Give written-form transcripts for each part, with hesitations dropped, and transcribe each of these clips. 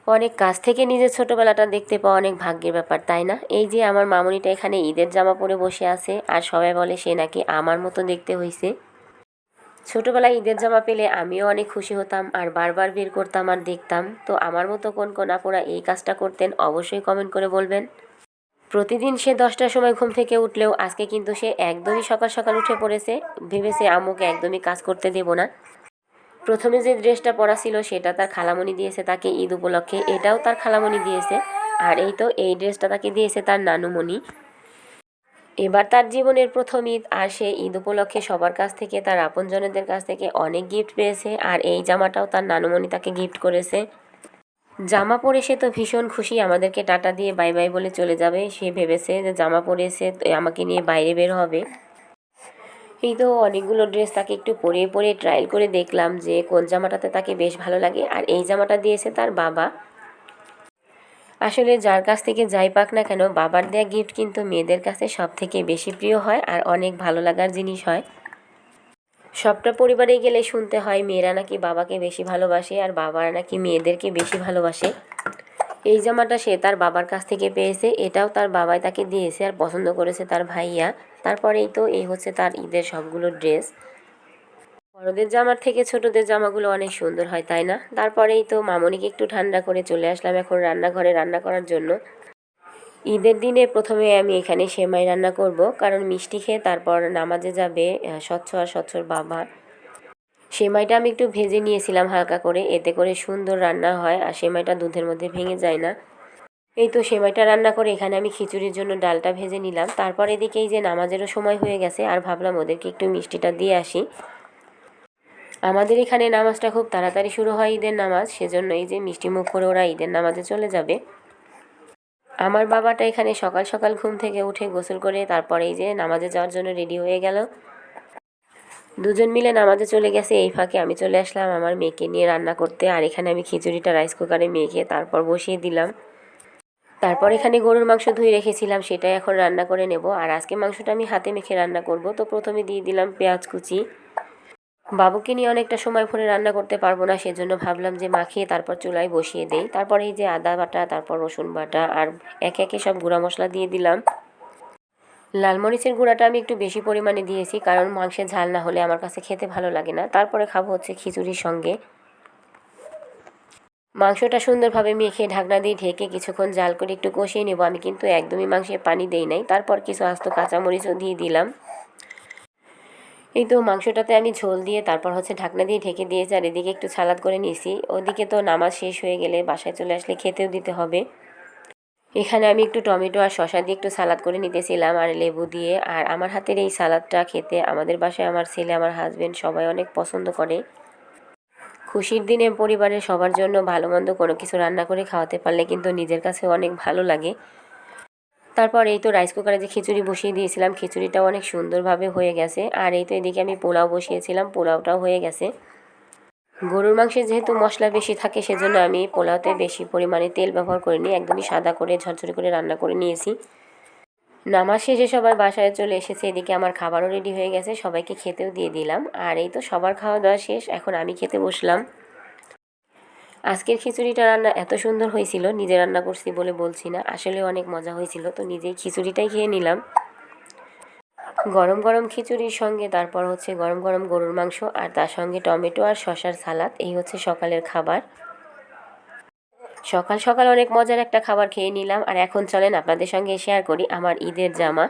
অনেক কাছ থেকে নিজের ছোটোবেলাটা দেখতে পাওয়া অনেক ভাগ্যের ব্যাপার, তাই না? এই যে আমার মামুনিটা এখানে ঈদের জামা পরে বসে আছে, আর সবাই বলে সে নাকি আমার মতো দেখতে হয়েছে। ছোটোবেলায় ঈদের জামা পেলে আমিও অনেক খুশি হতাম আর বারবার বের করতাম আর দেখতাম। তো আমার মতো কোন কোন আপুরা এই কাজটা করতেন অবশ্যই কমেন্ট করে বলবেন। প্রতিদিন সে 10টার সময় ঘুম থেকে উঠলেও আজকে কিন্তু সে একদমই সকাল সকাল উঠে পড়েছে, ভেবেছে আম্মুকে একদমই কাজ করতে দেব না। প্রথমে যে ড্রেসটা পরা ছিল সেটা তার খালামণি দিয়েছে তাকে ঈদ উপলক্ষে, এটাও তার খালামণি দিয়েছে। আর এই তো এই ড্রেসটা তাকে দিয়েছে তার নানুমণি। এবার তার জীবনের প্রথম ঈদ, আর সে ঈদ উপলক্ষে সবার কাছ থেকে, তার আপনজনদের কাছ থেকে অনেক গিফট পেয়েছে। আর এই জামাটাও তার নানুমণি তাকে গিফট করেছে। জামা পরে সে তো ভীষণ খুশি, আমাদেরকে টাটা দিয়ে বাই বাই বলে চলে যাবে। সে ভেবেছে যে জামা পরেছে আমাকে নিয়ে বাইরে বের হবে। এই তো অনেকগুলো ড্রেস তাকে একটু পরিয়ে পরিয়ে ট্রায়াল করে দেখলাম যে কোন জামাটাতে তাকে বেশ ভালো লাগে। আর এই জামাটা দিয়েছে তার বাবা। আসলে যার কাছ থেকে যাই পাক না কেন, বাবার দেয়া গিফট কিন্তু মেয়েদের কাছে সব থেকে বেশি প্রিয় হয় আর অনেক ভালো লাগার জিনিস হয়। সবটা পরিবারে গেলে শুনতে হয় মেয়েরা নাকি বাবাকে বেশি ভালোবাসে আর বাবারা নাকি মেয়েদেরকে বেশি ভালোবাসে। এই জামাটা সে তার বাবার কাছ থেকে পেয়েছে, এটাও তার বাবাই তাকে দিয়েছে আর পছন্দ করেছে তার ভাইয়া। তারপরেই তো এই হচ্ছে তার ঈদের সবগুলো ড্রেস। বড়দের জামার থেকে ছোটদের জামাগুলো অনেক সুন্দর হয়, তাই না? তারপরেই তো মামনিকে একটু ঠান্ডা করে চলে আসলাম এখন রান্নাঘরে রান্না করার জন্য। ঈদের দিনে প্রথমে আমি এখানে সেমাই রান্না করব, কারণ মিষ্টি খেয়ে তারপর নামাজে যাবে স্বচ্ছ আর স্বচ্ছর বাবা। সেমাইটা আমি একটু ভেজে নিয়েছিলাম হালকা করে, এতে করে সুন্দর রান্না হয় আর সেমাইটা দুধের মধ্যে ভেঙে যায় না। এই তো সেমাইটা রান্না করে এখানে আমি খিচুড়ির জন্য ডালটা ভেজে নিলাম। তারপর এদিকে এই যে নামাজেরও সময় হয়ে গেছে, আর ভাবলাম ওদেরকে একটু মিষ্টিটা দিয়ে আসি। আমাদের এখানে নামাজটা খুব তাড়াতাড়ি শুরু হয়, ঈদের নামাজ, সেজন্য এই যে মিষ্টি মুখ করে ওরা ঈদের নামাজে চলে যাবে। আমার বাবাটা এখানে সকাল সকাল ঘুম থেকে উঠে গোসল করে তারপরে এই যে নামাজে যাওয়ার জন্য রেডি হয়ে গেল। দুজন মিলে নামাজে চলে গেছে, এই ফাঁকে আমি চলে আসলাম আমার মেয়েকে নিয়ে রান্না করতে। আর এখানে আমি খিচুড়িটা রাইস কুকারে মেখে তারপর বসিয়ে দিলাম। তারপর এখানে গরুর মাংস ধুয়ে রেখেছিলাম, সেটাই এখন রান্না করে নেব। আর আজকে মাংসটা আমি হাতে মেখে রান্না করব। তো প্রথমে দিয়ে দিলাম পেঁয়াজ কুচি। বাবুকে নিয়ে অনেকটা সময় ভরে রান্না করতে পারবো না, সেজন্য ভাবলাম যে মাখিয়ে তারপর চুলায় বসিয়ে দেই। তারপরে এই যে আদা বাটা, তারপর রসুন বাটা আর একে একে সব গুঁড়া মশলা দিয়ে দিলাম। লাল মরিচের গুঁড়াটা আমি একটু বেশি পরিমাণে দিয়েছি, কারণ মাংসের ঝাল না হলে আমার কাছে খেতে ভালো লাগে না। তারপরে খাবো হচ্ছে খিচুড়ির সঙ্গে। মাংসটা সুন্দরভাবে মেখে ঢাকনা দিয়ে ঢেকে কিছুক্ষণ জাল করে একটু কষিয়ে নেব। আমি কিন্তু একদমই মাংসে পানি দেই নাই। তারপর কিছু আস্ত কাঁচামরিচও দিয়ে দিলাম। এই তো মাংসটাতে আমি ঝোল দিয়ে তারপর হচ্ছে ঢাকনা দিয়ে ঢেকে দিয়েছি। আর এদিকে একটু সালাদ করে নিয়েছি, ওদিকে তো নামাজ শেষ হয়ে গেলে বাসায় চলে আসলে খেতেও দিতে হবে। এখানে আমি একটু টমেটো আর শসা দিয়ে একটু সালাদ করে নিতেছিলাম আর লেবু দিয়ে। আর আমার হাতের এই সালাদটা খেতে আমাদের বাসায় আমার ছেলে, আমার হাজবেন্ড সবাই অনেক পছন্দ করে। খুশির দিনে পরিবারের সবার জন্য ভালো মন্দ কোনো কিছু রান্না করে খাওয়াতে পারলে কিন্তু নিজের কাছে অনেক ভালো লাগে। তারপর এই তো রাইস কুকারে যে খিচুড়ি বসিয়ে দিয়েছিলাম, খিচুড়িটাও অনেক সুন্দরভাবে হয়ে গেছে। আর এই তো এদিকে আমি পোলাও বসিয়েছিলাম, পোলাওটাও হয়ে গেছে। গরুর মাংসে যেহেতু মশলা বেশি থাকে, সেজন্য আমি পোলাওতে বেশি পরিমাণে তেল ব্যবহার করিনি, একদমই সাদা করে ঝরঝরে করে রান্না করে নিয়েছি। নামাজ শেষে সবাই বাসায় চলে এসেছে, এদিকে আমার খাবারও রেডি হয়ে গেছে, সবাইকে খেতেও দিয়ে দিলাম। আর এই তো সবার খাওয়া দাওয়া শেষ, এখন আমি খেতে বসলাম। আজকের খিচুড়িটা রান্না এত সুন্দর হয়েছিল, নিজে রান্না করছি বলে বলছি না, আসলে অনেক মজা হয়েছিল। তো নিজেই খিচুড়িটাই খেয়ে নিলাম। গরম গরম খিচুড়ির সঙ্গে তারপর হচ্ছে গরম গরম গরুর মাংস, আর তার সঙ্গে টমেটো আর শসার সালাদ, এই হচ্ছে সকালের খাবার। সকাল সকাল অনেক মজার একটা খাবার খেয়ে নিলাম। আর এখন চলেন আপনাদের সঙ্গে শেয়ার করি আমার ঈদের জামা।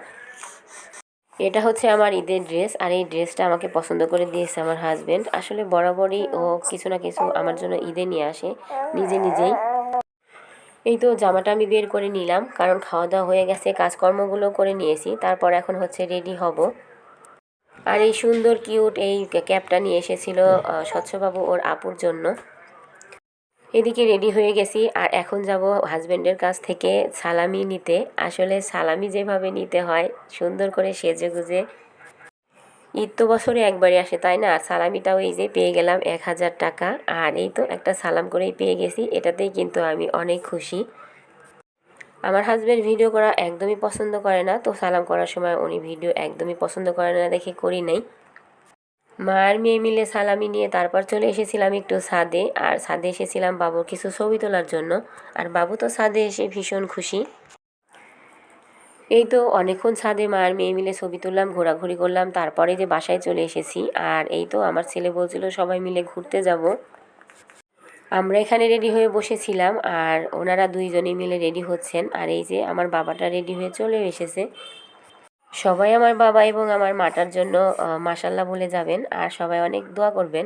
এটা হচ্ছে আমার ঈদের ড্রেস, আর এই ড্রেসটা আমাকে পছন্দ করে দিয়েছে আমার হাজব্যান্ড। আসলে বরাবরই ও কিছু না কিছু আমার জন্য ঈদে নিয়ে আসে নিজে নিজেই। এই তো জামাটা আমি বের করে নিলাম, কারণ খাওয়া দাওয়া হয়ে গেছে, কাজকর্মগুলো করে নিয়েছি। তারপর এখন হচ্ছে রেডি হব। আর এই সুন্দর কিউট এই ক্যাপটা নিয়ে এসেছিল স্বচ্ছবাবু ওর আপুর জন্য। এদিকে রেডি হয়ে গেছি, আর এখন যাব হাজব্যান্ডের কাছ থেকে সালামি নিতে। আসলে সালামি যেভাবে নিতে হয় সুন্দর করে সেজে গুজে, ঈদ তো বছরে একবারই আসে, তাই না? আর সালামিটাও এই যে পেয়ে গেলাম 1000 টাকা। আর এই তো একটা সালাম করেই পেয়ে গেছি, এটাতেই কিন্তু আমি অনেক খুশি। আমার হাজব্যান্ড ভিডিও করা একদমই পছন্দ করে না, তো সালাম করার সময় উনি ভিডিও একদমই পছন্দ করে না দেখে করি নাই। মা আর মেয়ে মিলে সালামি নিয়ে তারপর চলে এসেছিলাম একটু ছাদে, আর ছাদে এসেছিলাম বাবুর কিছু ছবি তোলার জন্য। আর বাবু তো ছাদে এসে ভীষণ খুশি। এই তো অনেকক্ষণ ছাদে মা আর মেয়ে মিলে ছবি তুললাম, ঘোরাঘুরি করলাম, তারপরে যে বাসায় চলে এসেছি। আর এই তো আমার ছেলে বলছিল সবাই মিলে ঘুরতে যাব। আমরা এখানে রেডি হয়ে বসেছিলাম আর ওনারা দুইজনেই মিলে রেডি হচ্ছেন। আর এই যে আমার বাবাটা রেডি হয়ে চলে এসেছে। সবাই আমার বাবা এবং আমার মাটার জন্য মাশাল্লাহ বলে যাবেন, আর সবাই অনেক দোয়া করবেন।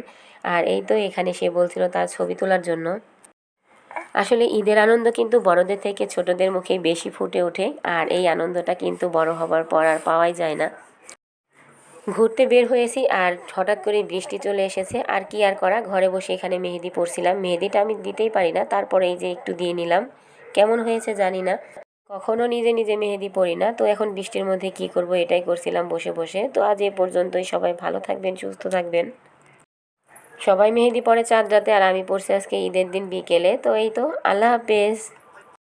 আর এই তো এখানে সে বলছিল তার ছবি তোলার জন্য। আসলে ঈদের আনন্দ কিন্তু বড়দের থেকে ছোটদের মুখে বেশি ফুটে ওঠে, আর এই আনন্দটা কিন্তু বড় হবার পর আর পাওয়াই যায় না। ঘুরতে বের হয়েছি আর হঠাৎ করে বৃষ্টি চলে এসেছে, আর কি আর করা, ঘরে বসে এখানে মেহেদি পরছিলাম। মেহেদিটা আমি দিতেই পারি না, তারপরে এই যে একটু দিয়ে নিলাম। কেমন হয়েছে জানি না, কখনো নিজে নিজে মেহেদি পরি না, তো এখন বৃষ্টির মধ্যে কি করব, এটাই করছিলাম বসে বসে। তো আজ এ পর্যন্তই, সবাই ভালো থাকবেন, সুস্থ থাকবেন। সবাই মেহেদি পরে চাঁদ রাতে, আর আমি পড়ছি আজকে ঈদের দিন বিকেলে। তো এই তো, আল্লাহ হাফেজ।